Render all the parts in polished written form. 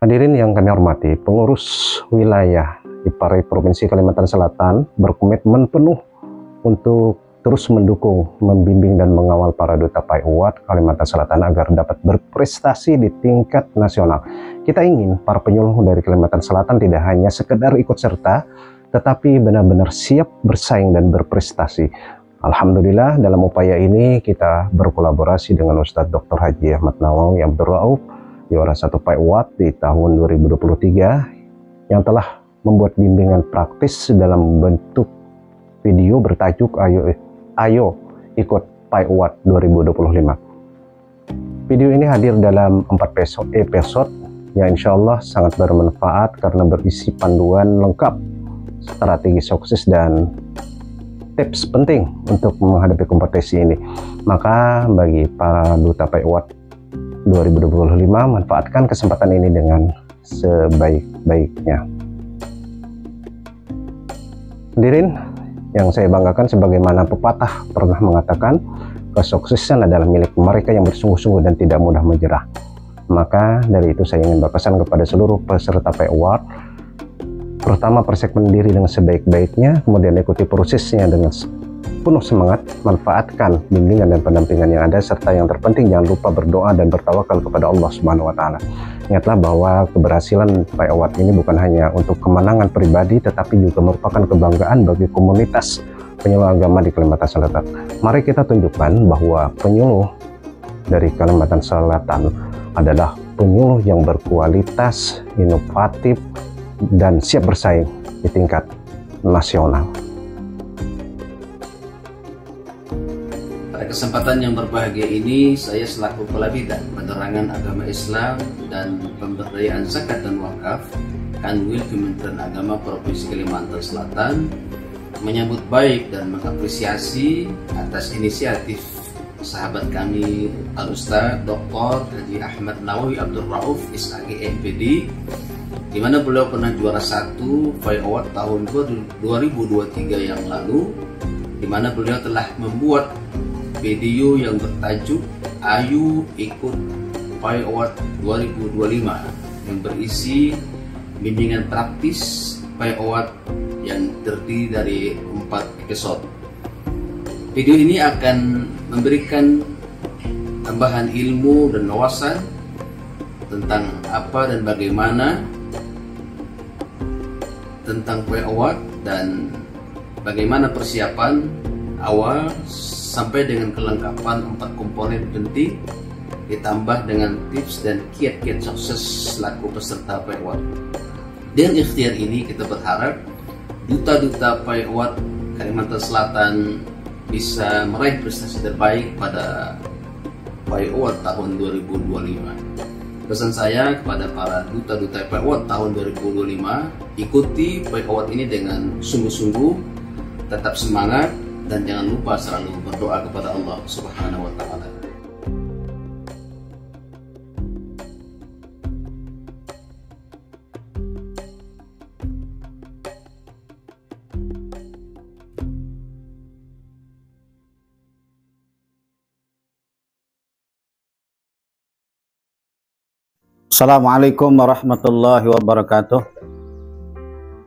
Hadirin yang kami hormati, pengurus wilayah IPARI Provinsi Kalimantan Selatan berkomitmen penuh untuk terus mendukung, membimbing dan mengawal para duta PAI Kalimantan Selatan agar dapat berprestasi di tingkat nasional. Kita ingin para penyuluh dari Kalimantan Selatan tidak hanya sekedar ikut serta, tetapi benar-benar siap bersaing dan berprestasi. Alhamdulillah, dalam upaya ini kita berkolaborasi dengan Ustadz Dr. Haji Ahmad Nawawi Abdul Rauf, juara 1 PAI di tahun 2023, yang telah membuat bimbingan praktis dalam bentuk video bertajuk Ayo Ikut PAI 2025. Video ini hadir dalam 4 episode yang insya Allah sangat bermanfaat karena berisi panduan lengkap, strategi sukses dan tips penting untuk menghadapi kompetisi ini. Maka bagi para duta PAI 2025, manfaatkan kesempatan ini dengan sebaik-baiknya. Hadirin yang saya banggakan, sebagaimana pepatah pernah mengatakan, kesuksesan adalah milik mereka yang bersungguh-sungguh dan tidak mudah menyerah. Maka dari itu saya ingin berpesan kepada seluruh peserta PAI Award, pertama, persiapkan diri dengan sebaik-baiknya, kemudian ikuti prosesnya dengan penuh semangat, manfaatkan bimbingan dan pendampingan yang ada, serta yang terpenting jangan lupa berdoa dan bertawakal kepada Allah Subhanahu wa Ta'ala. Ingatlah bahwa keberhasilan PAI Award ini bukan hanya untuk kemenangan pribadi, tetapi juga merupakan kebanggaan bagi komunitas penyuluh agama di Kalimantan Selatan. Mari kita tunjukkan bahwa penyuluh dari Kalimantan Selatan adalah penyuluh yang berkualitas, inovatif, dan siap bersaing di tingkat nasional. Pada kesempatan yang berbahagia ini, saya selaku Kepala Bidang Penerangan Agama Islam dan Pemberdayaan Zakat dan Wakaf Kanwil Kementerian Agama Provinsi Kalimantan Selatan menyambut baik dan mengapresiasi atas inisiatif sahabat kami Al-Ustadz Dr. Haji Ahmad Nawawi Abdul Rauf SAG MPD, di mana beliau pernah juara 1 PAI Award tahun 2023 yang lalu, di mana beliau telah membuat video yang bertajuk Ayo Ikut PAI Award 2025 yang berisi bimbingan praktis PAI Award yang terdiri dari 4 episode. Video ini akan memberikan tambahan ilmu dan wawasan tentang apa dan bagaimana tentang PAI Award dan bagaimana persiapan awal sampai dengan kelengkapan 4 komponen penting, ditambah dengan tips dan kiat-kiat sukses selaku peserta PAI Award. Dengan ikhtiar ini kita berharap duta-duta PAI Award Kalimantan Selatan bisa meraih prestasi terbaik pada PAI Award tahun 2025. Pesan saya kepada para duta-duta PAI Award tahun 2025, ikuti PAI Award ini dengan sungguh-sungguh, tetap semangat, dan jangan lupa selalu berdoa kepada Allah Subhanahu wa Ta'ala. Assalamualaikum warahmatullahi wabarakatuh.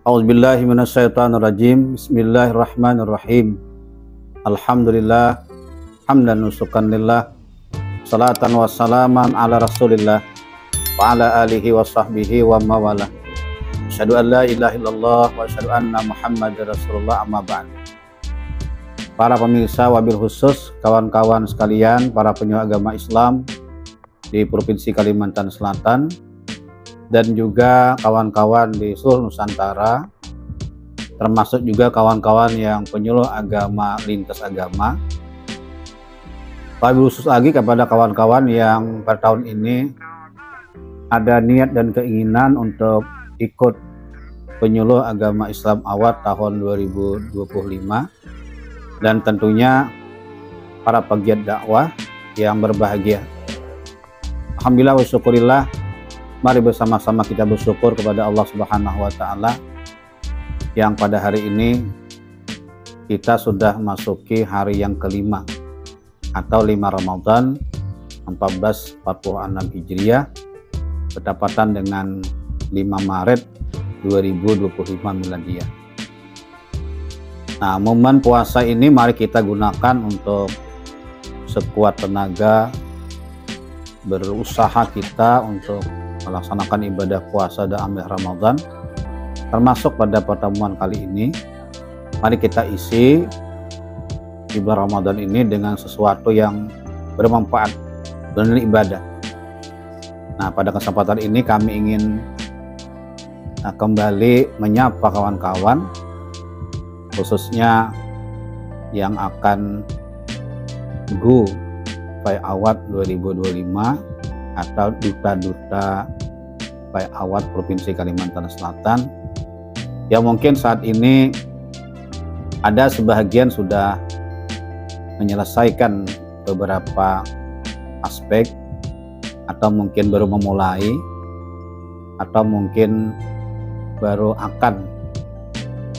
A'udzubillahi minasyaitonirrajim. Bismillahirrahmanirrahim. Alhamdulillah, hamdan nusukan lillah, salatan wassalaman ala rasulillah wa ala alihi wa sahbihi wa mawalah. Asyhadu an la ilaha illallah wa asyhadu anna Muhammadar Rasulullah, amma ba'd. Para pemirsa, wabil khusus kawan-kawan sekalian, para penyuluh agama Islam di Provinsi Kalimantan Selatan dan juga kawan-kawan di seluruh Nusantara, termasuk juga kawan-kawan yang penyuluh agama lintas agama. Wabil khusus lagi kepada kawan-kawan yang pada tahun ini ada niat dan keinginan untuk ikut penyuluh agama Islam Award tahun 2025, dan tentunya para pegiat dakwah yang berbahagia. Alhamdulillah wa syukurillah, mari bersama-sama kita bersyukur kepada Allah Subhanahu wa Ta'ala yang pada hari ini kita sudah masuki hari yang kelima atau 5 Ramadan 1446 Hijriah, bertepatan dengan 5 Maret 2025 miladiah. Nah, momen puasa ini mari kita gunakan untuk sekuat tenaga berusaha kita untuk melaksanakan ibadah puasa dan amal Ramadan. Termasuk pada pertemuan kali ini, mari kita isi ibadah Ramadan ini dengan sesuatu yang bermanfaat, bernilai ibadah. Nah, pada kesempatan ini kami ingin kembali menyapa kawan-kawan, khususnya yang akan go Pai Awad 2025 atau duta-duta Pai Awad Provinsi Kalimantan Selatan, yang mungkin saat ini ada sebahagian sudah menyelesaikan beberapa aspek, atau mungkin baru memulai, atau mungkin baru akan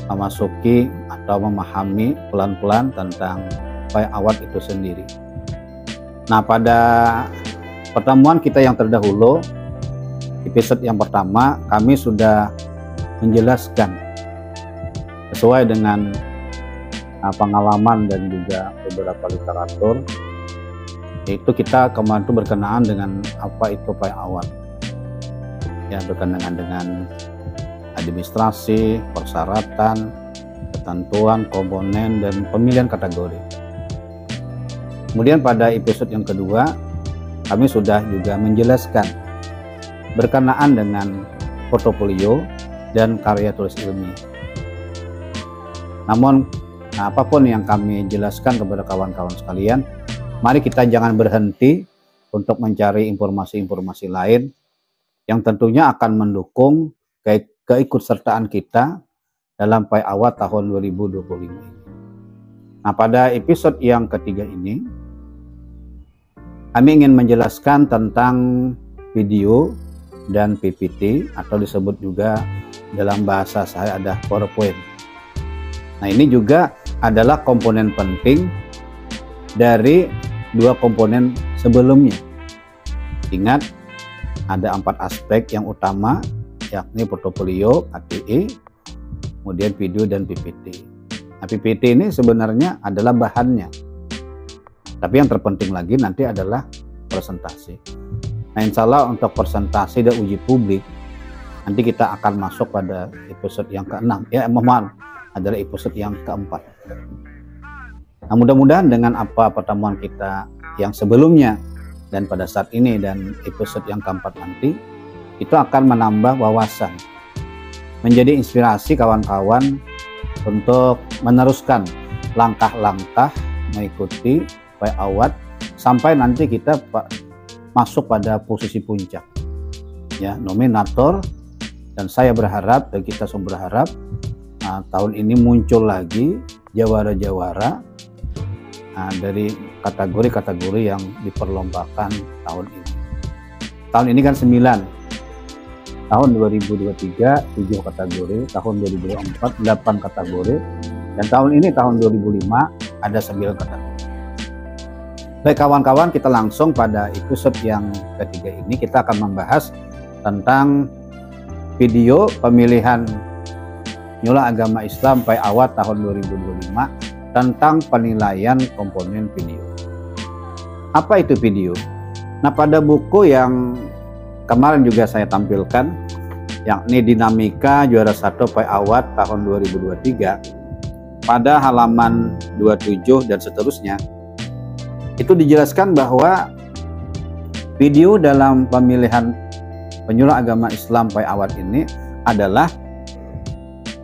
memasuki atau memahami pelan-pelan tentang Pai Awad itu sendiri. Nah, pada pertemuan kita yang terdahulu, episode yang pertama, kami sudah menjelaskan sesuai dengan pengalaman dan juga beberapa literatur, yaitu kita kemarin itu berkenaan dengan apa itu Pai Awad, ya, berkenaan dengan administrasi, persyaratan, ketentuan, komponen, dan pemilihan kategori. Kemudian pada episode yang kedua, kami sudah juga menjelaskan berkenaan dengan portofolio dan karya tulis ilmiah. Namun apapun yang kami jelaskan kepada kawan-kawan sekalian, mari kita jangan berhenti untuk mencari informasi-informasi lain yang tentunya akan mendukung keikutsertaan kita dalam Pai Awad tahun 2025 ini. Nah, pada episode yang ketiga ini, kami ingin menjelaskan tentang video dan PPT, atau disebut juga dalam bahasa saya ada PowerPoint. Nah, ini juga adalah komponen penting dari dua komponen sebelumnya. Ingat, ada 4 aspek yang utama, yakni portofolio, KTI, kemudian video dan PPT. Nah, PPT ini sebenarnya adalah bahannya, tapi yang terpenting lagi nanti adalah presentasi. Nah, insya Allah untuk presentasi dan uji publik nanti kita akan masuk pada episode yang ke-6, ya, mohon adalah episode yang ke-4. Nah, mudah-mudahan dengan apa pertemuan kita yang sebelumnya dan pada saat ini dan episode yang ke-4 nanti, itu akan menambah wawasan, menjadi inspirasi kawan-kawan untuk meneruskan langkah-langkah mengikuti Pai Awad sampai nanti kita masuk pada posisi puncak, ya, nominator. Dan saya berharap, dan kita semua berharap, tahun ini muncul lagi jawara-jawara dari kategori-kategori yang diperlombakan tahun ini. Tahun ini kan 9, tahun 2023 7 kategori, tahun 2024 8 kategori, dan tahun ini tahun 2005 ada 9 kategori. Baik kawan-kawan, kita langsung pada episode yang ketiga ini kita akan membahas tentang video pemilihan Nyula Agama Islam Pai Awad tahun 2025 tentang penilaian komponen video. Apa itu video? Nah, pada buku yang kemarin juga saya tampilkan, yakni Dinamika Juara 1 Pai Awad tahun 2023, pada halaman 27 dan seterusnya, itu dijelaskan bahwa video dalam pemilihan Penyuluh Agama Islam Pai Awad ini adalah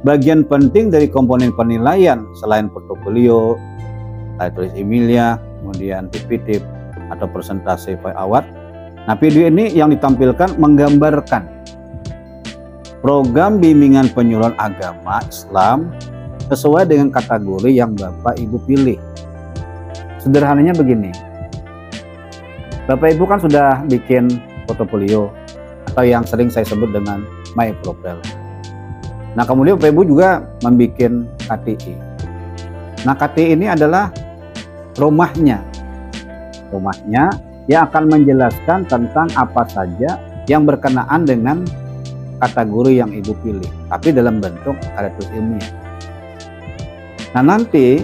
bagian penting dari komponen penilaian selain portofolio, tulis ilmiah, kemudian PPT atau presentasi Pai Awad. Nah, video ini yang ditampilkan menggambarkan program bimbingan penyuluhan agama Islam sesuai dengan kategori yang Bapak Ibu pilih. Sederhananya begini, Bapak Ibu kan sudah bikin portofolio atau yang sering saya sebut dengan my profile. Nah, kemudian Bapak Ibu juga membuat KTI. Nah, KTI ini adalah rumahnya yang akan menjelaskan tentang apa saja yang berkenaan dengan kategori yang Ibu pilih, tapi dalam bentuk karya tulis ilmiah. Nah, nanti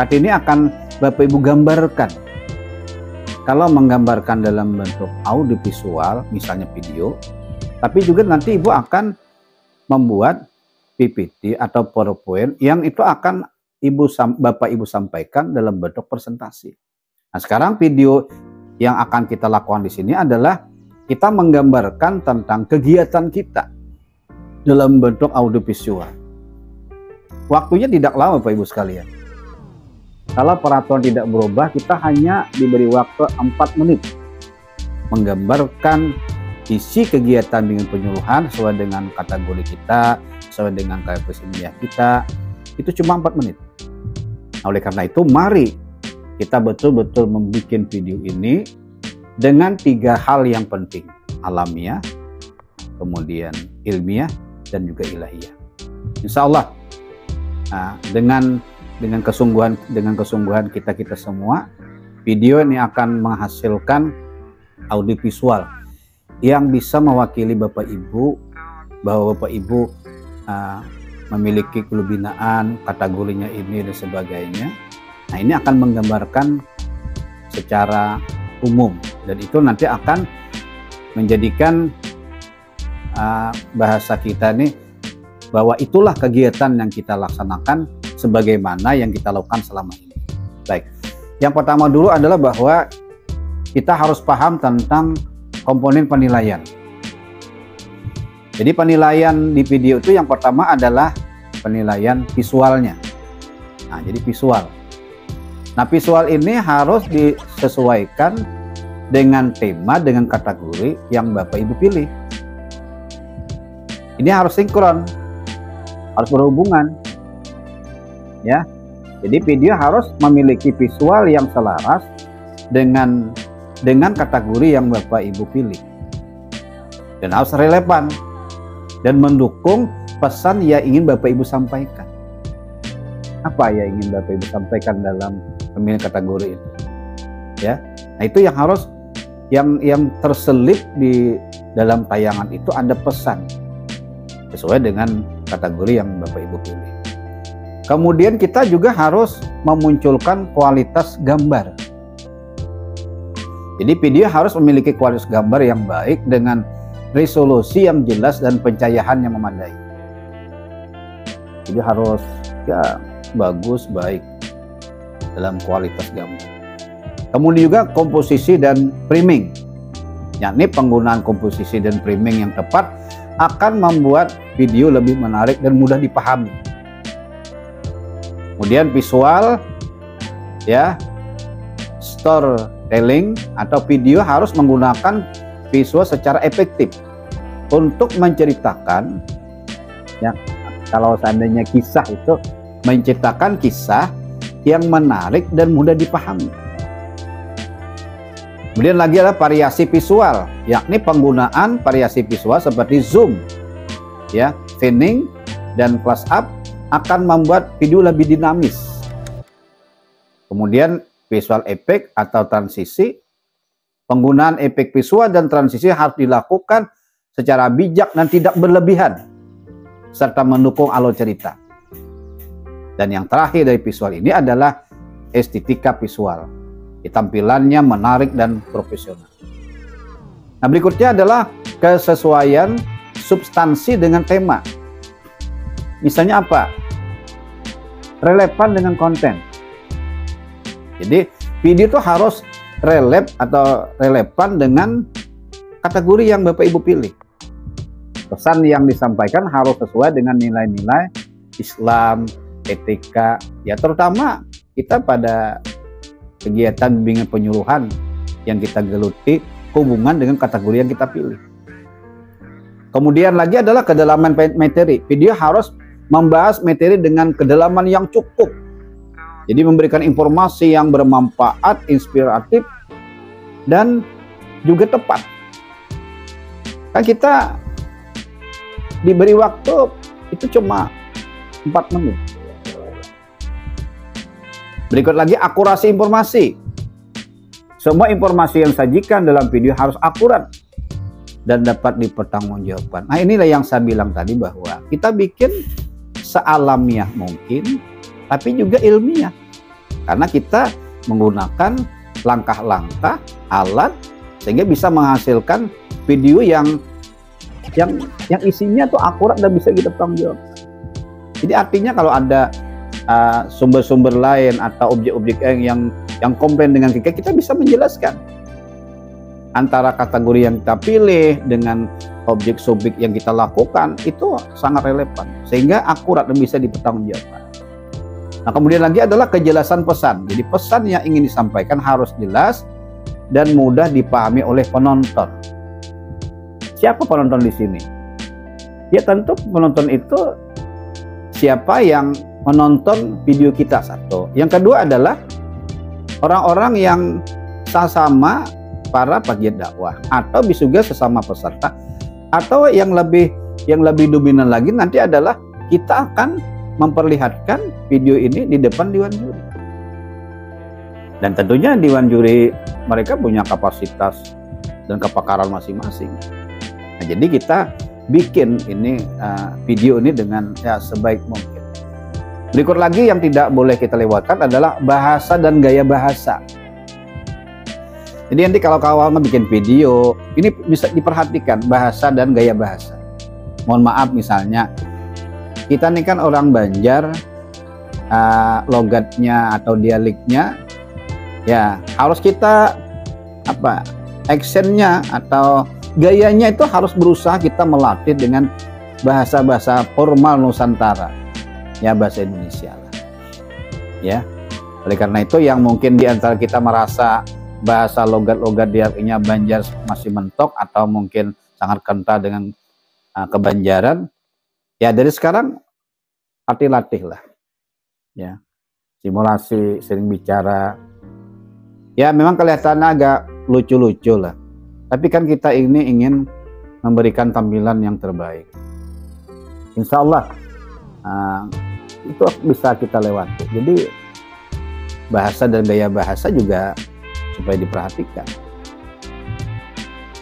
ini akan Bapak Ibu gambarkan. Kalau menggambarkan dalam bentuk audiovisual, misalnya video, tapi juga nanti Ibu akan membuat PPT atau PowerPoint yang itu akan Bapak Ibu sampaikan dalam bentuk presentasi. Nah, sekarang video yang akan kita lakukan di sini adalah kita menggambarkan tentang kegiatan kita dalam bentuk audiovisual. Waktunya tidak lama Bapak Ibu sekalian. Kalau peraturan tidak berubah, kita hanya diberi waktu 4 menit menggambarkan isi kegiatan bimbingan penyuluhan sesuai dengan kategori kita, sesuai dengan karya tulis ilmiah kita. Itu cuma 4 menit. Nah, oleh karena itu mari kita betul-betul membuat video ini dengan 3 hal yang penting: alamiah, kemudian ilmiah, dan juga ilahiyah. Insya Allah dengan kesungguhan kita semua, video ini akan menghasilkan audiovisual yang bisa mewakili Bapak Ibu, bahwa Bapak Ibu memiliki kelubinaan, kategorinya ini dan sebagainya. Nah, ini akan menggambarkan secara umum, dan itu nanti akan menjadikan bahasa kita nih bahwa itulah kegiatan yang kita laksanakan sebagaimana yang kita lakukan selama ini. Baik, yang pertama dulu adalah bahwa kita harus paham tentang komponen penilaian. Jadi penilaian di video itu yang pertama adalah penilaian visualnya. Nah, jadi visual. Nah, visual ini harus disesuaikan dengan tema, dengan kategori yang Bapak Ibu pilih. Ini harus sinkron, harus berhubungan. Ya. Jadi video harus memiliki visual yang selaras dengan kategori yang Bapak Ibu pilih. Dan harus relevan dan mendukung pesan yang ingin Bapak Ibu sampaikan. Apa yang ingin Bapak Ibu sampaikan dalam pemilihan kategori itu? Ya. Nah, itu yang harus yang terselip di dalam tayangan itu ada pesan sesuai dengan kategori yang Bapak Ibu pilih. Kemudian kita juga harus memunculkan kualitas gambar. Jadi video harus memiliki kualitas gambar yang baik dengan resolusi yang jelas dan pencahayaan yang memadai. Jadi harus bagus, baik dalam kualitas gambar. Kemudian juga komposisi dan framing, yakni penggunaan komposisi dan framing yang tepat akan membuat video lebih menarik dan mudah dipahami. Kemudian visual, ya, storytelling atau video harus menggunakan visual secara efektif untuk menceritakan, ya, kalau seandainya kisah itu menceritakan kisah yang menarik dan mudah dipahami. Kemudian lagi adalah variasi visual, yakni penggunaan variasi visual seperti zoom, ya, panning dan close up akan membuat video lebih dinamis. Kemudian visual effect atau transisi, penggunaan efek visual dan transisi harus dilakukan secara bijak dan tidak berlebihan, serta mendukung alur cerita. Dan yang terakhir dari visual ini adalah estetika visual. Tampilannya menarik dan profesional. Nah, berikutnya adalah kesesuaian substansi dengan tema. Misalnya apa? Relevan dengan konten. Jadi video itu harus relevan dengan kategori yang Bapak Ibu pilih. Pesan yang disampaikan harus sesuai dengan nilai-nilai Islam, etika, ya terutama kita pada kegiatan bimbingan penyuluhan yang kita geluti hubungan dengan kategori yang kita pilih. Kemudian lagi adalah kedalaman materi. Video harus membahas materi dengan kedalaman yang cukup. Jadi memberikan informasi yang bermanfaat, inspiratif, dan juga tepat. Kan kita diberi waktu itu cuma 4 menit. Berikut lagi akurasi informasi. Semua informasi yang disajikan dalam video harus akurat. dan dapat dipertanggungjawabkan. Nah, inilah yang saya bilang tadi, bahwa kita bikin sealamiah mungkin, tapi juga ilmiah. Karena kita menggunakan langkah-langkah, alat, sehingga bisa menghasilkan video yang isinya tuh akurat dan bisa kita pertanggungjawabkan. Jadi artinya kalau ada sumber-sumber lain atau objek-objek yang komplain dengan kita bisa menjelaskan antara kategori yang kita pilih dengan objek subjek yang kita lakukan, itu sangat relevan sehingga akurat dan bisa dipertanggungjawabkan. Nah, kemudian lagi adalah kejelasan pesan. Jadi pesan yang ingin disampaikan harus jelas dan mudah dipahami oleh penonton. Siapa penonton di sini? Ya tentu penonton itu siapa yang menonton video kita, satu. Yang kedua adalah orang-orang yang sama para pegiat dakwah, atau bisa juga sesama peserta, atau yang lebih dominan lagi nanti adalah kita akan memperlihatkan video ini di depan dewan juri. Dan tentunya dewan juri mereka punya kapasitas dan kepakaran masing-masing. Nah, jadi kita bikin ini video ini dengan sebaik mungkin. Berikut lagi yang tidak boleh kita lewatkan adalah bahasa dan gaya bahasa. Jadi nanti kalau kawan bikin video, ini bisa diperhatikan bahasa dan gaya bahasa. Mohon maaf, misalnya kita ini kan orang Banjar, logatnya atau dialeknya ya harus kita aksennya atau gayanya itu harus berusaha kita melatih dengan bahasa-bahasa formal Nusantara, ya bahasa Indonesia lah. Ya, oleh karena itu yang mungkin di antara kita merasa bahasa logat-logat dialeknya Banjar masih mentok atau mungkin sangat kental dengan kebanjaran, ya dari sekarang latih lah, ya simulasi, sering bicara. Ya memang kelihatannya agak lucu-lucu lah, tapi kan kita ini ingin memberikan tampilan yang terbaik. Insya Allah itu bisa kita lewati. Jadi bahasa dan gaya bahasa juga supaya diperhatikan.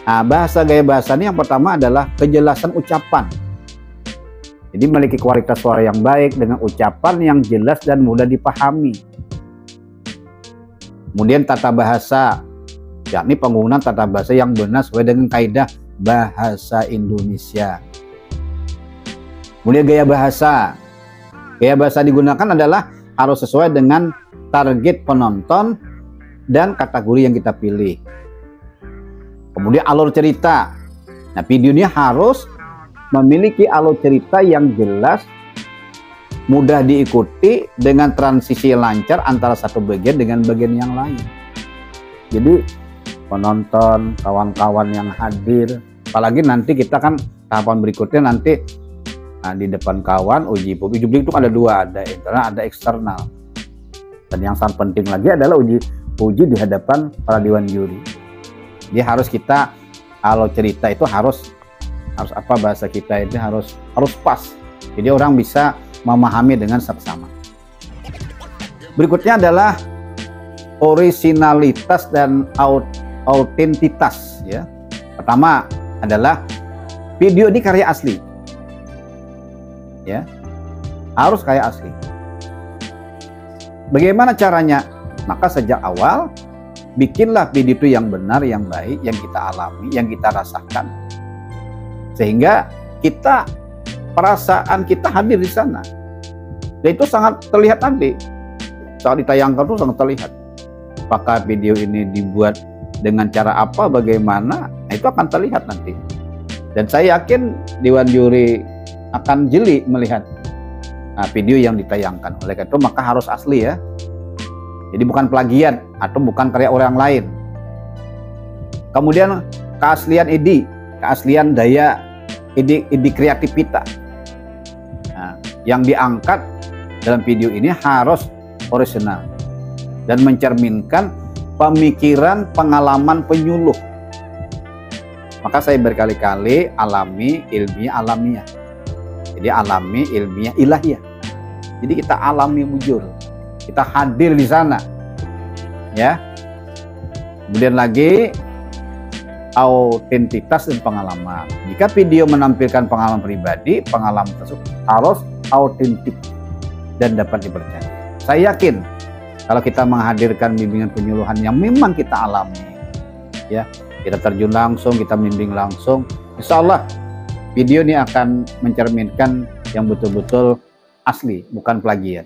Nah, bahasa gaya bahasa ini yang pertama adalah kejelasan ucapan. Jadi memiliki kualitas suara yang baik dengan ucapan yang jelas dan mudah dipahami. Kemudian tata bahasa, yakni penggunaan tata bahasa yang benar sesuai dengan kaidah bahasa Indonesia. Kemudian gaya bahasa. Gaya bahasa digunakan adalah harus sesuai dengan target penonton dan kategori yang kita pilih. Kemudian alur cerita. Nah, videonya harus memiliki alur cerita yang jelas, mudah diikuti dengan transisi lancar antara satu bagian dengan bagian yang lain. Jadi penonton, kawan-kawan yang hadir, apalagi nanti kita kan tahapan berikutnya nanti di depan kawan uji publik. Uji publik itu ada dua, ada internal, ada eksternal. Dan yang sangat penting lagi adalah uji di hadapan para dewan juri. Jadi harus kita kalau cerita itu harus apa bahasa kita itu harus pas. Jadi orang bisa memahami dengan seksama. Berikutnya adalah originalitas dan autentitas, ya. Pertama adalah video ini karya asli. Ya. Harus karya asli. Bagaimana caranya? Maka sejak awal bikinlah video itu yang benar, yang baik, yang kita alami, yang kita rasakan. Sehingga kita perasaan kita hadir di sana. Dan itu sangat terlihat nanti. Saat ditayangkan itu sangat terlihat. Apakah video ini dibuat dengan cara apa, bagaimana, nah itu akan terlihat nanti. Dan saya yakin Dewan Juri akan jeli melihat video yang ditayangkan. Oleh karena itu maka harus asli, ya. Jadi bukan plagiat atau bukan karya orang lain. Kemudian keaslian ide, keaslian daya ide kreativitas. Nah, yang diangkat dalam video ini harus orisinal dan mencerminkan pemikiran, pengalaman penyuluh. Maka saya berkali-kali alami, ilmiah, alamiah. Jadi alami, ilmiah, ilahiyah. Jadi kita alami wujud. Kita hadir di sana, ya. Kemudian lagi autentitas dan pengalaman. Jika video menampilkan pengalaman pribadi, pengalaman tersebut harus autentik dan dapat dipercaya. Saya yakin kalau kita menghadirkan bimbingan penyuluhan yang memang kita alami, ya, kita terjun langsung, kita bimbing langsung, insya Allah video ini akan mencerminkan yang betul-betul asli, bukan plagiat.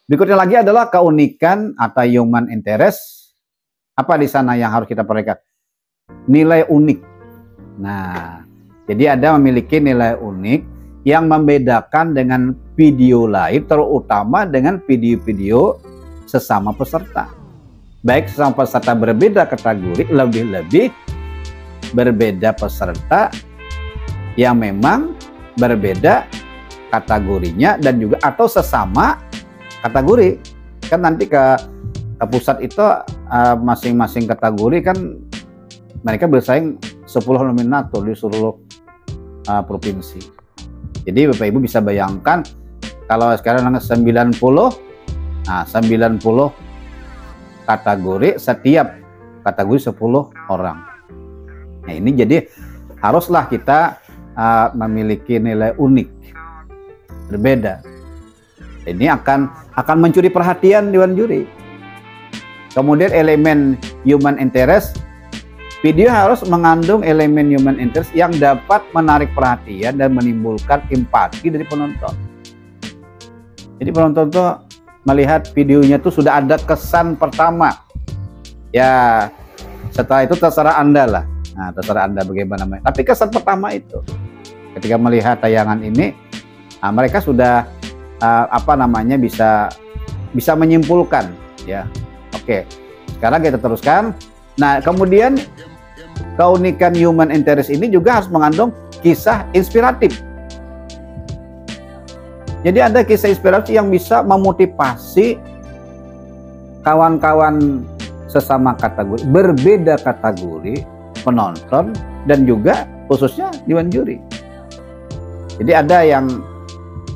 Berikutnya lagi adalah keunikan atau human interest. Apa di sana yang harus kita perhatikan? Nilai unik. Nah, jadi ada memiliki nilai unik yang membedakan dengan video lain, terutama dengan video-video sesama peserta. Baik sesama peserta berbeda kategori, lebih-lebih berbeda peserta yang memang berbeda kategorinya dan juga atau sesama kategori. Kan nanti ke pusat itu masing-masing kategori kan mereka bersaing 10 nominator di seluruh provinsi. Jadi Bapak Ibu bisa bayangkan kalau sekarang 90 kategori, setiap kategori 10 orang. Nah, ini jadi haruslah kita memiliki nilai unik, berbeda. Ini akan mencuri perhatian dewan juri. Kemudian elemen human interest, video harus mengandung elemen human interest yang dapat menarik perhatian dan menimbulkan empati dari penonton. Jadi penonton tuh melihat videonya tuh sudah ada kesan pertama. Ya, setelah itu terserah Anda lah. Nah, terserah Anda bagaimana. Tapi kesan pertama itu, ketika melihat tayangan ini, mereka sudah bisa menyimpulkan, ya. Oke, sekarang kita teruskan. Nah, kemudian keunikan human interest ini juga harus mengandung kisah inspiratif. Jadi ada kisah inspiratif yang bisa memotivasi kawan-kawan sesama kategori, berbeda kategori, penonton, dan juga khususnya dewan juri. Jadi ada yang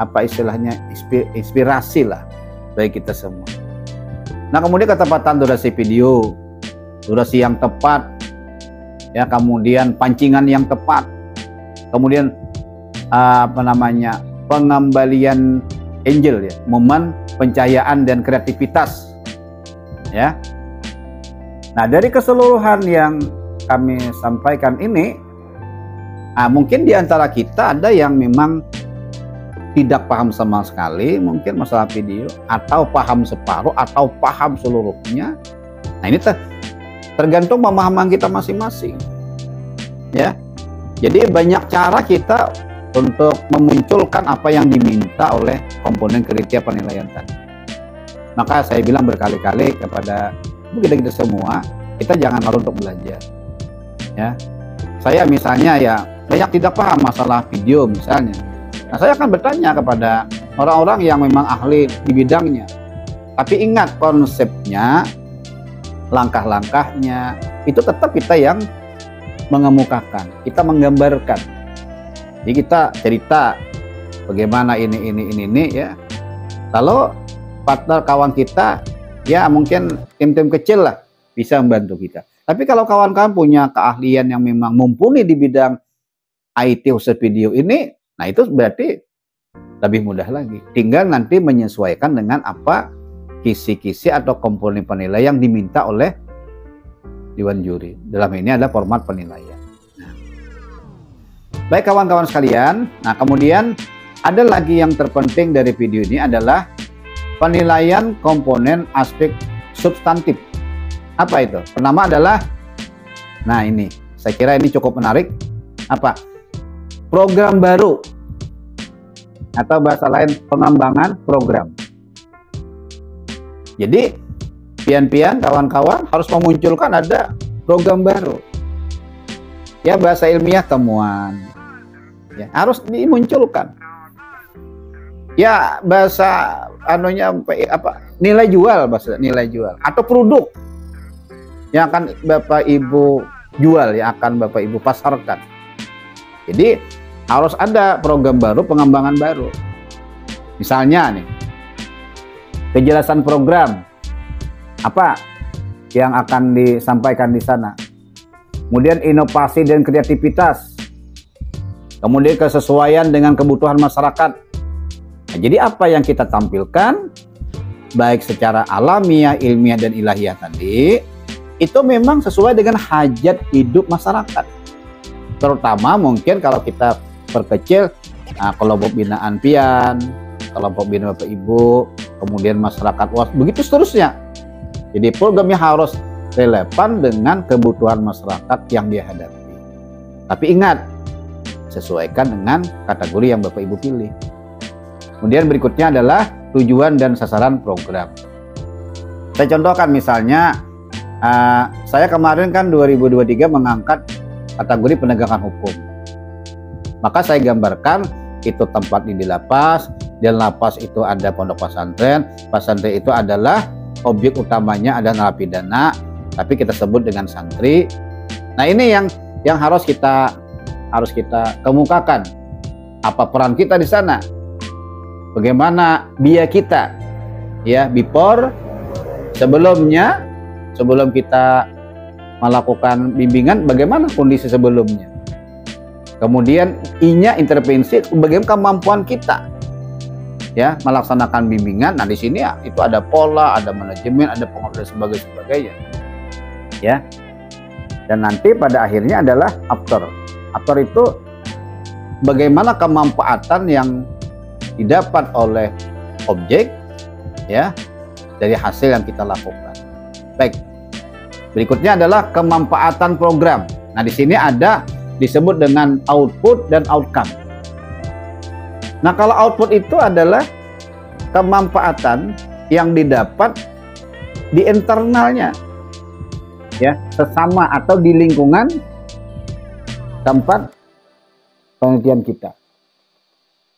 istilahnya inspirasi lah bagi kita semua. Nah, kemudian ketepatan durasi video, durasi yang tepat, ya, kemudian pancingan yang tepat, kemudian pengembalian angel, ya, momen pencahayaan dan kreativitas, ya. Nah, dari keseluruhan yang kami sampaikan ini, mungkin di antara kita ada yang memang tidak paham sama sekali mungkin masalah video, atau paham separuh, atau paham seluruhnya. Nah, ini tergantung pemahaman kita masing-masing, ya. Jadi banyak cara kita untuk memunculkan apa yang diminta oleh komponen kriteria penilaian tadi. Maka saya bilang berkali-kali kepada kita semua, kita jangan malu untuk belajar, ya. Saya misalnya ya banyak tidak paham masalah video misalnya. Nah, saya akan bertanya kepada orang-orang yang memang ahli di bidangnya. Tapi ingat konsepnya, langkah-langkahnya, itu tetap kita yang mengemukakan, kita menggambarkan. Jadi kita cerita bagaimana ini ya. Lalu partner kawan kita, ya mungkin tim-tim kecil lah bisa membantu kita. Tapi kalau kawan-kawan punya keahlian yang memang mumpuni di bidang IT khusus video ini, nah itu berarti lebih mudah lagi. Tinggal nanti menyesuaikan dengan apa kisi-kisi atau komponen penilaian yang diminta oleh dewan juri. Dalam ini ada format penilaian. Nah, baik kawan-kawan sekalian, nah kemudian ada lagi yang terpenting dari video ini adalah penilaian komponen aspek substantif. Apa itu? Pertama adalah, nah ini, saya kira ini cukup menarik. Apa? Program baru, atau bahasa lain pengembangan program. Jadi pian-pian kawan-kawan harus memunculkan ada program baru. Ya, bahasa ilmiah temuan. Ya, harus dimunculkan. Ya, bahasa nilai jual, bahasa nilai jual atau produk yang akan Bapak Ibu jual, yang akan Bapak Ibu pasarkan. Jadi harus ada program baru, pengembangan baru. Misalnya nih, kejelasan program apa yang akan disampaikan di sana. kemudian inovasi dan kreativitas, kemudian kesesuaian dengan kebutuhan masyarakat. Nah, jadi apa yang kita tampilkan, baik secara alamiah, ilmiah, dan ilahiyah tadi, itu memang sesuai dengan hajat hidup masyarakat. Terutama mungkin kalau kita perkecil, kelompok binaan pian, kelompok binaan Bapak Ibu, kemudian masyarakat luas, begitu seterusnya. Jadi programnya harus relevan dengan kebutuhan masyarakat yang dia hadapi. Tapi ingat, sesuaikan dengan kategori yang Bapak Ibu pilih. Kemudian berikutnya adalah tujuan dan sasaran program. Saya contohkan misalnya, saya kemarin kan 2023 mengangkat kategori penegakan hukum. Maka saya gambarkan itu tempatnya di lapas, dan lapas itu ada pondok pesantren itu adalah objek utamanya ada narapidana, tapi kita sebut dengan santri. Nah, ini yang harus kita kemukakan. Apa peran kita di sana? Bagaimana biaya kita? Ya, before, sebelum kita melakukan bimbingan, bagaimana kondisi sebelumnya? Kemudian I-nya intervensi, bagaimana kemampuan kita ya melaksanakan bimbingan. Nah, di sini ya itu ada pola, ada manajemen, ada pengolahan sebagainya. Ya. Dan nanti pada akhirnya adalah after. After itu bagaimana kemanfaatan yang didapat oleh objek ya dari hasil yang kita lakukan. Baik. Berikutnya adalah kemanfaatan program. Nah, di sini ada disebut dengan output dan outcome. Nah, kalau output itu adalah kemanfaatan yang didapat di internalnya, ya, sesama atau di lingkungan tempat penelitian kita.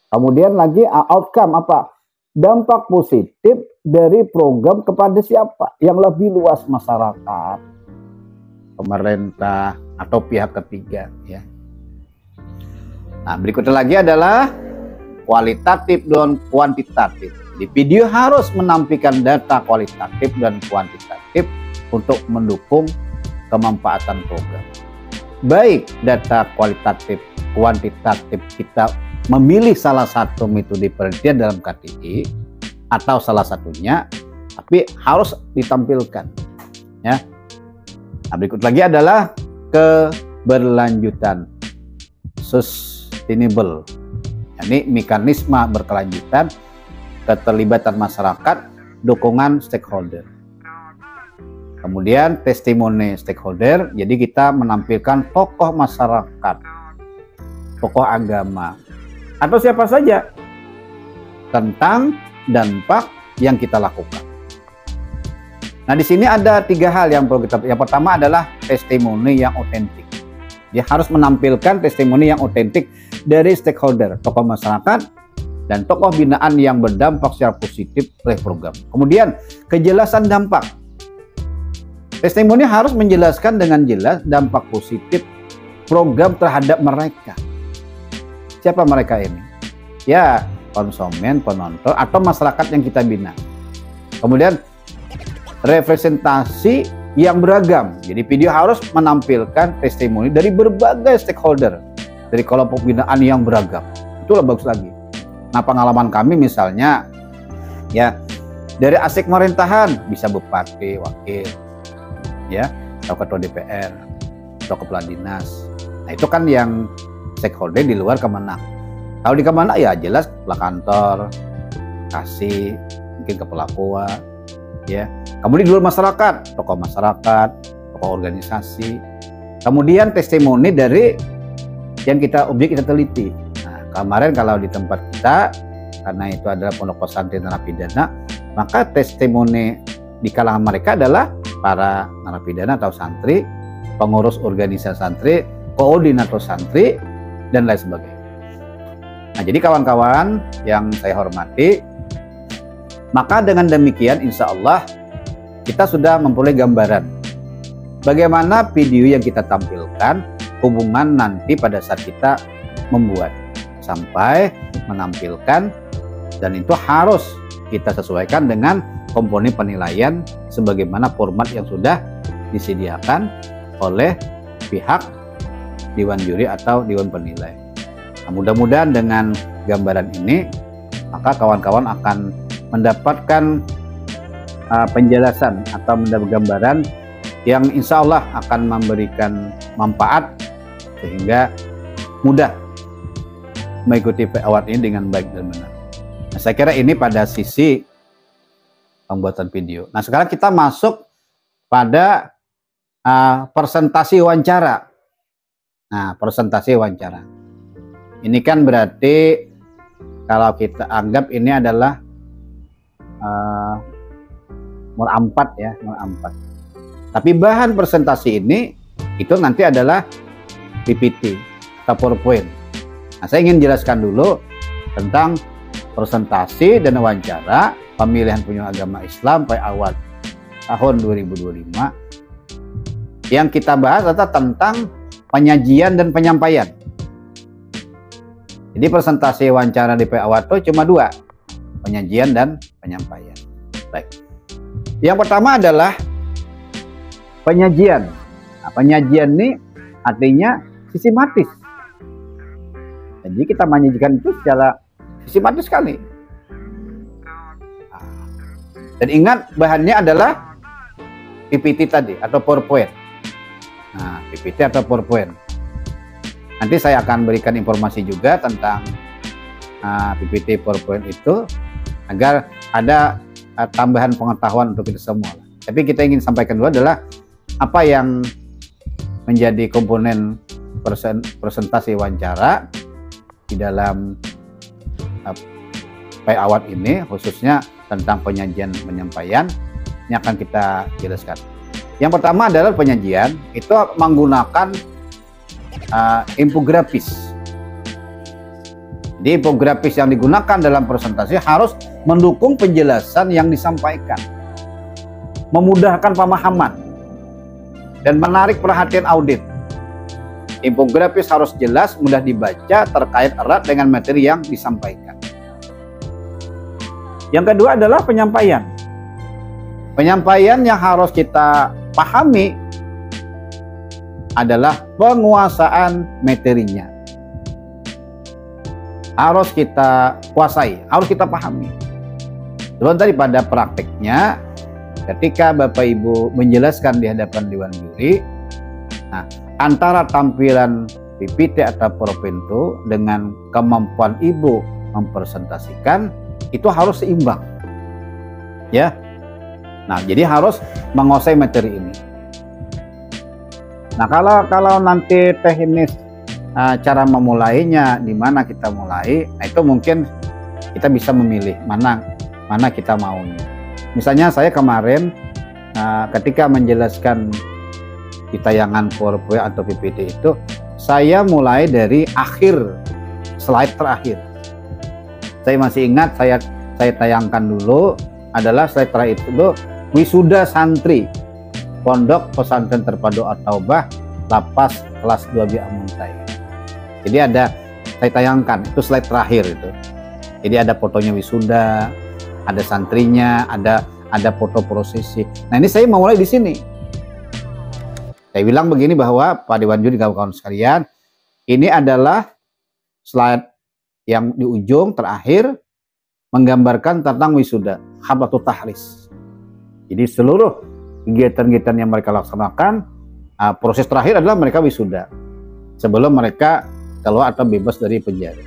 Kemudian lagi outcome apa? Dampak positif dari program kepada siapa? Yang lebih luas, masyarakat, pemerintah, atau pihak ketiga, ya. Nah, berikutnya lagi adalah kualitatif dan kuantitatif. Di video harus menampilkan data kualitatif dan kuantitatif untuk mendukung kemanfaatan program. Baik data kualitatif, kuantitatif, kita memilih salah satu metode penelitian dalam KTI atau salah satunya, tapi harus ditampilkan. Ya. Nah, berikut lagi adalah keberlanjutan, sustainable. Ini mekanisme berkelanjutan, keterlibatan masyarakat, dukungan stakeholder. Kemudian testimoni stakeholder, jadi kita menampilkan tokoh masyarakat, tokoh agama, atau siapa saja tentang dampak yang kita lakukan. Nah, di sini ada 3 hal yang perlu kita. Yang pertama adalah testimoni yang otentik. Dia harus menampilkan testimoni yang otentik dari stakeholder, tokoh masyarakat, dan tokoh binaan yang berdampak secara positif oleh program. Kemudian, kejelasan dampak. Testimoni harus menjelaskan dengan jelas dampak positif program terhadap mereka. Siapa mereka ini? Ya, konsumen, penonton, atau masyarakat yang kita bina. Kemudian, representasi yang beragam. Jadi video harus menampilkan testimoni dari berbagai stakeholder, dari kelompok binaan yang beragam. Itulah bagus lagi. Nah, pengalaman kami misalnya, ya, dari aspek pemerintahan bisa bupati, wakil, ya, atau ketua DPR, atau kepala dinas. Nah, itu kan yang stakeholder di luar Kemenak. Kalau di Kemenak ya jelas kepala kantor, kasih, mungkin kepala KOA, ya. Kemudian di luar masyarakat, tokoh masyarakat, tokoh organisasi. Kemudian testimoni dari yang objek kita teliti. Nah, kemarin kalau di tempat kita, karena itu adalah pondok pesantren narapidana, maka testimoni di kalangan mereka adalah para narapidana atau santri, pengurus organisasi santri, koordinator santri, dan lain sebagainya. Nah, jadi kawan-kawan yang saya hormati, maka dengan demikian insya Allah kita sudah memperoleh gambaran bagaimana video yang kita tampilkan hubungan nanti pada saat kita membuat sampai menampilkan, dan itu harus kita sesuaikan dengan komponen penilaian sebagaimana format yang sudah disediakan oleh pihak Dewan Juri atau Dewan Penilai. Nah, mudah-mudahan dengan gambaran ini maka kawan-kawan akan mendapatkan penjelasan atau mendapat gambaran yang insya Allah akan memberikan manfaat sehingga mudah mengikuti PAWAT ini dengan baik dan benar. Nah, saya kira ini pada sisi pembuatan video. Nah, sekarang kita masuk pada presentasi wawancara. Nah, presentasi wawancara. Ini kan berarti kalau kita anggap ini adalah nomor 4 ya, nomor 4. Tapi bahan presentasi ini itu nanti adalah PPT atau PowerPoint. Nah, saya ingin jelaskan dulu tentang presentasi dan wawancara pemilihan penyuluh agama Islam PAWAT tahun 2025. Yang kita bahas adalah tentang penyajian dan penyampaian. Jadi presentasi wawancara di PAWAT itu cuma 2, penyajian dan penyampaian. Baik. Yang pertama adalah penyajian. Nah, penyajian ini artinya sistematis. Jadi kita menyajikan itu secara sistematis sekali. Dan ingat bahannya adalah PPT tadi atau PowerPoint. Nah, PPT atau PowerPoint. Nanti saya akan berikan informasi juga tentang PPT PowerPoint itu agar ada tambahan pengetahuan untuk kita semua. Tapi kita ingin sampaikan dulu adalah apa yang menjadi komponen presentasi wawancara di dalam PAWAT ini, khususnya tentang penyajian penyampaian, ini akan kita jelaskan. Yang pertama adalah penyajian itu menggunakan infografis. Jadi infografis yang digunakan dalam presentasi harus mendukung penjelasan yang disampaikan, memudahkan pemahaman, dan menarik perhatian audit. Infografis harus jelas, mudah dibaca, terkait erat dengan materi yang disampaikan. Yang kedua adalah penyampaian. Penyampaian yang harus kita pahami adalah penguasaan materinya. Harus kita kuasai, harus kita pahami. Sebab tadi pada prakteknya, ketika Bapak Ibu menjelaskan di hadapan Dewan Juri, nah, antara tampilan PPT atau PowerPoint itu dengan kemampuan Ibu mempresentasikan itu harus seimbang. Ya. Nah, jadi harus menguasai materi ini. Nah, kalau nanti teknis cara memulainya, di mana kita mulai, nah itu mungkin kita bisa memilih mana kita maunya. Misalnya saya kemarin ketika menjelaskan di tayangan PowerPoint atau PPT itu, saya mulai dari akhir, slide terakhir. Saya masih ingat, saya tayangkan dulu adalah slide terakhir itu wisuda santri Pondok Pesantren Terpadu At-Taubah Lapas kelas 2B Amuntai. Jadi saya tayangkan itu slide terakhir itu. Jadi ada fotonya wisuda, ada santrinya, ada foto prosesi. Nah, ini saya memulai di sini. Saya bilang begini bahwa Pak Dewan Juri, kawan-kawan sekalian, ini adalah slide yang di ujung terakhir menggambarkan tentang wisuda, Hablatul Tahris. Jadi seluruh kegiatan-kegiatan yang mereka laksanakan, proses terakhir adalah mereka wisuda sebelum mereka keluar atau bebas dari penjara.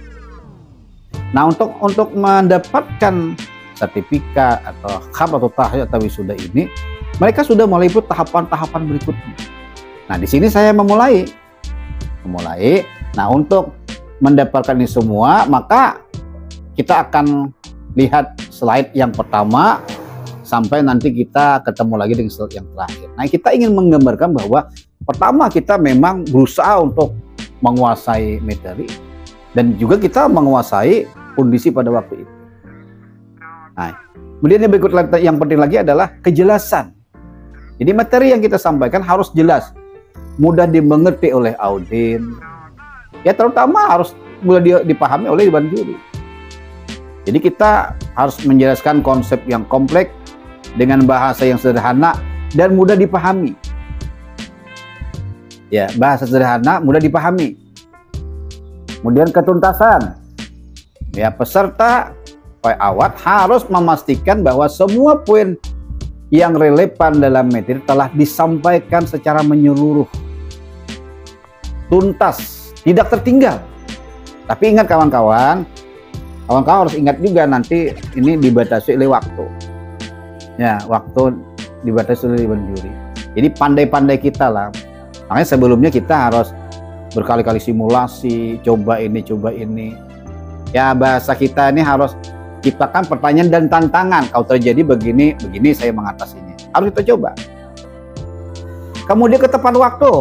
Nah, untuk mendapatkan sertifikat atau Hablatul Tahris atau wisuda ini, mereka sudah mulai ikut tahapan-tahapan berikutnya. Nah, di sini saya memulai. Nah, untuk mendapatkan ini semua, maka kita akan lihat slide yang pertama sampai nanti kita ketemu lagi dengan slide yang terakhir. Nah, kita ingin menggambarkan bahwa pertama kita memang berusaha untuk menguasai materi dan juga kita menguasai kondisi pada waktu itu. Nah, kemudian yang berikut yang penting lagi adalah kejelasan. Jadi materi yang kita sampaikan harus jelas, mudah dimengerti oleh audien, ya terutama harus mudah dipahami oleh Dewan Juri. Jadi kita harus menjelaskan konsep yang kompleks dengan bahasa yang sederhana dan mudah dipahami. Ya, bahasa sederhana, mudah dipahami. Kemudian ketuntasan. Ya, peserta PAIAWAD harus memastikan bahwa semua poin yang relevan dalam materi telah disampaikan secara menyeluruh, tuntas, tidak tertinggal. Tapi ingat kawan-kawan harus ingat juga nanti ini dibatasi oleh waktu. Ya, waktu dibatasi oleh dewan juri. Jadi pandai-pandai kita lah. Makanya sebelumnya kita harus berkali-kali simulasi, coba ini. Ya, bahasa kita ini harus ciptakan pertanyaan dan tantangan. Kalau terjadi begini saya mengatasinya. Harus kita coba. Kemudian ke tepat waktu.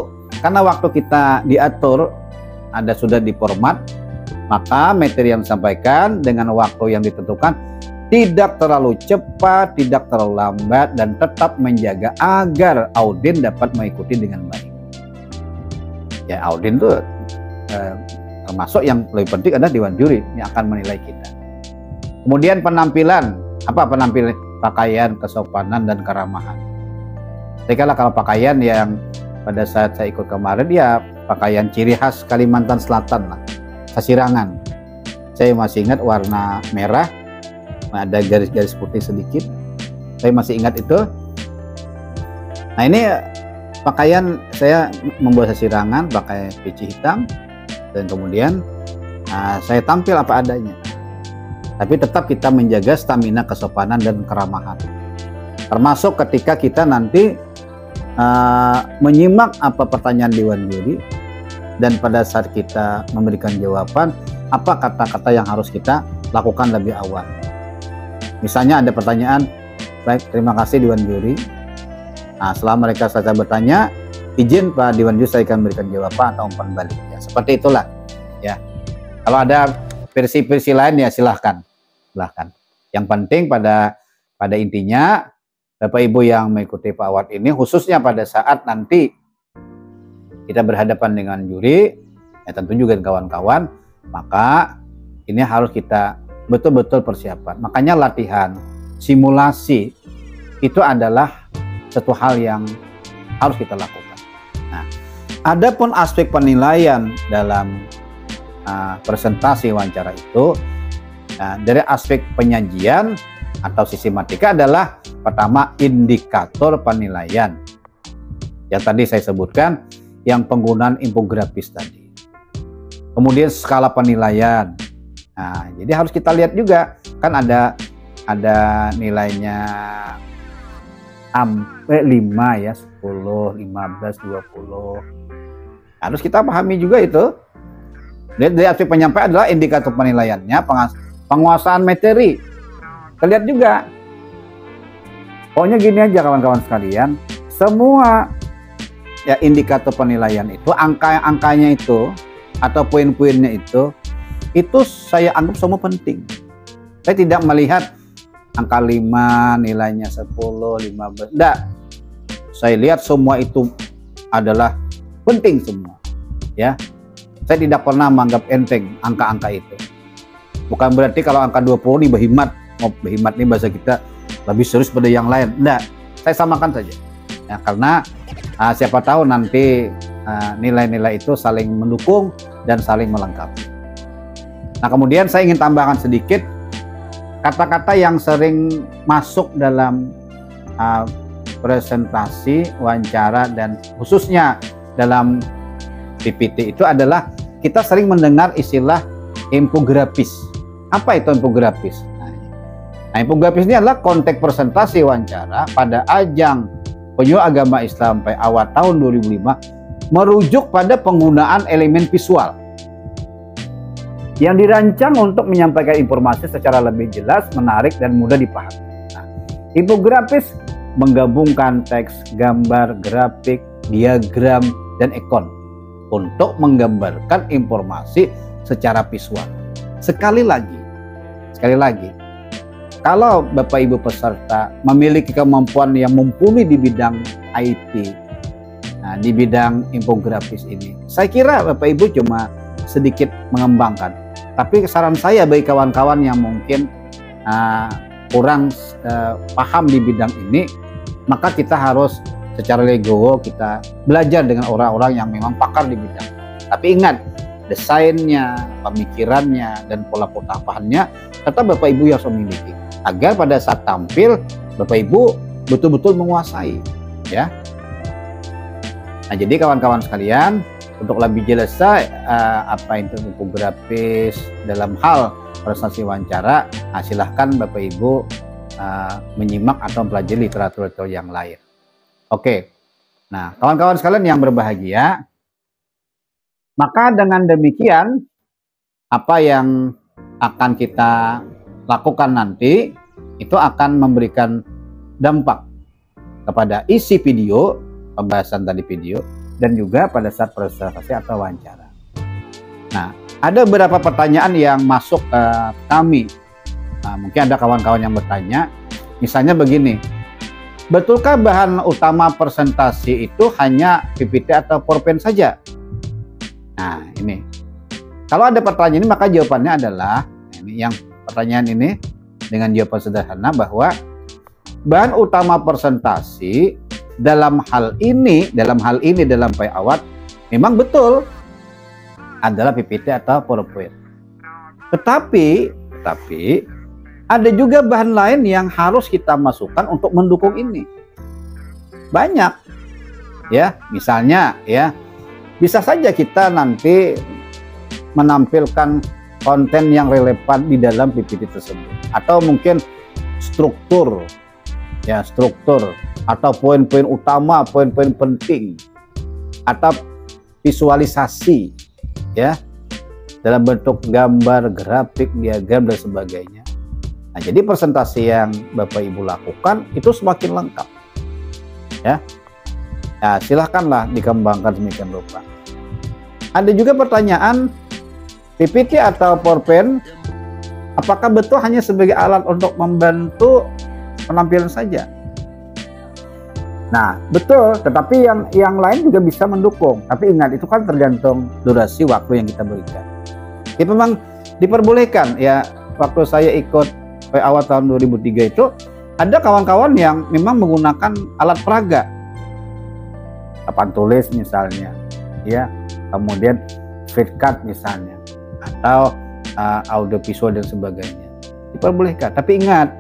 Karena waktu kita diatur, sudah di format, maka materi yang disampaikan dengan waktu yang ditentukan tidak terlalu cepat, tidak terlalu lambat, dan tetap menjaga agar audien dapat mengikuti dengan baik. Ya, audien itu termasuk yang lebih penting adalah dewan juri yang akan menilai kita. Kemudian penampilan, penampilan? Pakaian, kesopanan, dan keramahan. Jadi kalau pakaian yang pada saat saya ikut kemarin, ya pakaian ciri khas Kalimantan Selatan lah, sasirangan. Saya masih ingat warna merah, ada garis-garis putih sedikit. Saya masih ingat itu. Nah, ini pakaian saya membuat sasirangan pakai peci hitam, dan kemudian saya tampil apa adanya. Tapi tetap kita menjaga stamina, kesopanan, dan keramahan. Termasuk ketika kita nanti menyimak apa pertanyaan dewan juri, dan pada saat kita memberikan jawaban, apa kata-kata yang harus kita lakukan lebih awal. Misalnya ada pertanyaan, baik, terima kasih dewan juri. Nah, setelah mereka saja bertanya, izin Pak dewan juri saya akan memberikan jawaban atau umpan balik. Ya, seperti itulah. Ya, kalau ada versi-versi lain ya silahkan. Yang penting pada intinya, Bapak Ibu yang mengikuti PAIAWAD ini, khususnya pada saat nanti kita berhadapan dengan juri, ya tentu juga kawan-kawan, maka ini harus kita betul-betul persiapan. Makanya latihan, simulasi itu adalah satu hal yang harus kita lakukan. Nah, adapun aspek penilaian dalam presentasi wawancara itu, dari aspek penyajian atau sistematika adalah pertama indikator penilaian. Yang tadi saya sebutkan, yang penggunaan infografis tadi. Kemudian skala penilaian. Nah, jadi harus kita lihat juga, kan ada nilainya 5 ya, 10, 15, 20. Harus kita pahami juga itu. Dari aspek penyampaian adalah indikator penilaiannya, penguasaan materi. Kita lihat juga. Pokoknya gini aja kawan-kawan sekalian, semua ya indikator penilaian itu, angka-angkanya itu atau poin-poinnya itu saya anggap semua penting. Saya tidak melihat angka 5, nilainya 10, 15. Enggak. Saya lihat semua itu adalah penting semua. Ya. Saya tidak pernah menganggap enteng angka-angka itu. Bukan berarti kalau angka 20 ini berhemat ini bahasa kita lebih serius pada yang lain. Enggak, saya samakan saja. Ya, karena siapa tahu nanti nilai-nilai itu saling mendukung dan saling melengkapi. Nah, kemudian saya ingin tambahkan sedikit kata-kata yang sering masuk dalam presentasi, wawancara, dan khususnya dalam PPT itu adalah kita sering mendengar istilah infografis. Apa itu infografis? Nah, infografis ini adalah konteks presentasi wawancara pada ajang Penyuluh Agama Islam PAIAWAD tahun 2005 merujuk pada penggunaan elemen visual yang dirancang untuk menyampaikan informasi secara lebih jelas, menarik, dan mudah dipahami. Nah, infografis menggabungkan teks, gambar, grafik, diagram, dan ikon untuk menggambarkan informasi secara visual. Sekali lagi, kalau Bapak Ibu peserta memiliki kemampuan yang mumpuni di bidang IT, di bidang infografis ini, saya kira Bapak Ibu cuma sedikit mengembangkan. Tapi saran saya bagi kawan-kawan yang mungkin kurang paham di bidang ini, maka kita harus secara legowo kita belajar dengan orang-orang yang memang pakar di bidang. Tapi ingat, desainnya, pemikirannya, dan pola potapahannya tetap Bapak Ibu yang harus memiliki. Agar pada saat tampil, Bapak Ibu betul-betul menguasai. Ya. Nah, jadi kawan-kawan sekalian, untuk lebih jelas apa itu infografis dalam hal prestasi wawancara, silahkan Bapak Ibu menyimak atau mempelajari literatur yang lain. Oke, nah kawan-kawan sekalian yang berbahagia, maka dengan demikian apa yang akan kita lakukan nanti itu akan memberikan dampak kepada isi video, pembahasan tadi video, dan juga pada saat presentasi atau wawancara. Nah, ada beberapa pertanyaan yang masuk ke kami. Nah, mungkin ada kawan-kawan yang bertanya, misalnya begini, betulkah bahan utama presentasi itu hanya PPT atau PowerPoint saja? Nah, ini. Kalau ada pertanyaan ini, maka jawabannya adalah, ini yang pertanyaan ini dengan jawaban sederhana bahwa bahan utama presentasi dalam hal ini dalam PayAward memang betul adalah PPT atau PowerPoint. Tetapi ada juga bahan lain yang harus kita masukkan untuk mendukung ini. Banyak. Ya, misalnya ya, bisa saja kita nanti menampilkan konten yang relevan di dalam PPT tersebut, atau mungkin struktur atau poin-poin utama, poin-poin penting, atau visualisasi ya dalam bentuk gambar, grafik, diagram dan sebagainya. Nah, jadi presentasi yang Bapak Ibu lakukan itu semakin lengkap ya. Nah, silahkanlah dikembangkan demikian rupa. Ada juga pertanyaan, PPT atau PowerPoint apakah betul hanya sebagai alat untuk membantu penampilan saja? Nah, betul, tetapi yang lain juga bisa mendukung. Tapi ingat, itu kan tergantung durasi waktu yang kita berikan. Ya memang diperbolehkan ya. Waktu saya ikut PayAward tahun 2003 itu, ada kawan-kawan yang memang menggunakan alat peraga, papan tulis misalnya, ya, kemudian flipchart misalnya, atau audio visual dan sebagainya. Diperbolehkan. Tapi ingat,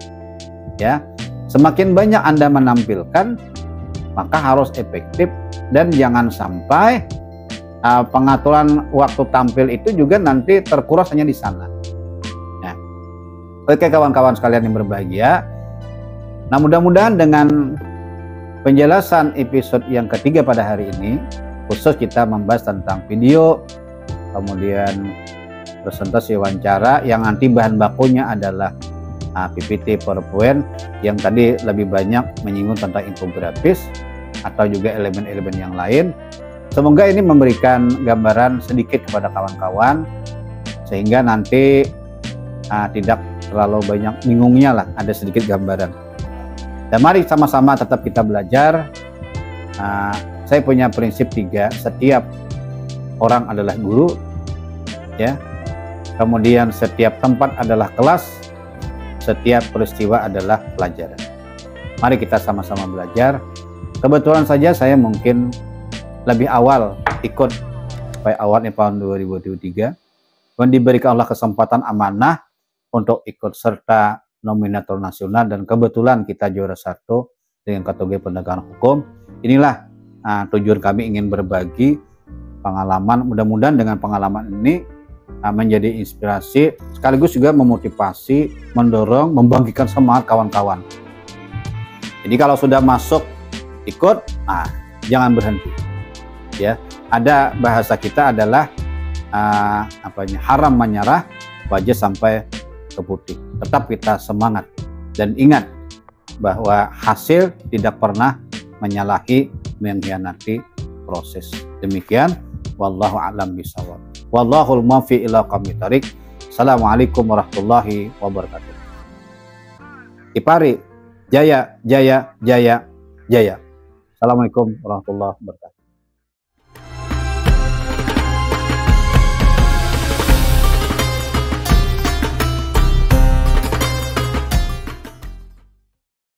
ya, semakin banyak Anda menampilkan, maka harus efektif dan jangan sampai pengaturan waktu tampil itu juga nanti terkuras hanya di sana. Ya. Oke kawan-kawan sekalian yang berbahagia, nah mudah-mudahan dengan penjelasan episode yang ketiga pada hari ini, khusus kita membahas tentang video, kemudian presentasi wawancara yang nanti bahan bakunya adalah PPT PowerPoint, yang tadi lebih banyak menyinggung tentang infografis atau juga elemen-elemen yang lain. Semoga ini memberikan gambaran sedikit kepada kawan-kawan sehingga nanti tidak terlalu banyak bingungnya lah, ada sedikit gambaran. Dan mari sama-sama tetap kita belajar. Saya punya prinsip 3, setiap orang adalah guru, ya. Kemudian setiap tempat adalah kelas, setiap peristiwa adalah pelajaran. Mari kita sama-sama belajar. Kebetulan saja saya mungkin lebih awal ikut PayAward tahun 2023, dan diberikan Allah kesempatan amanah untuk ikut serta nominator nasional, dan kebetulan kita juara 1 dengan kategori penegakan hukum. Inilah tujuan kami, ingin berbagi pengalaman. Mudah-mudahan dengan pengalaman ini menjadi inspirasi, sekaligus juga memotivasi, mendorong, membangkitkan semangat kawan-kawan. Jadi kalau sudah masuk ikut, jangan berhenti. Ya, ada bahasa kita adalah haram menyerah, wajah sampai ke putih. Tetap kita semangat dan ingat bahwa hasil tidak pernah menyalahi, mengkhianati proses. Demikian, wallahu a'lam bishawab. Wallahul muwaffiq ila aqwamit thoriq. Assalamualaikum warahmatullahi wabarakatuh. Ipari, jaya, jaya, jaya, jaya. Assalamualaikum warahmatullahi wabarakatuh.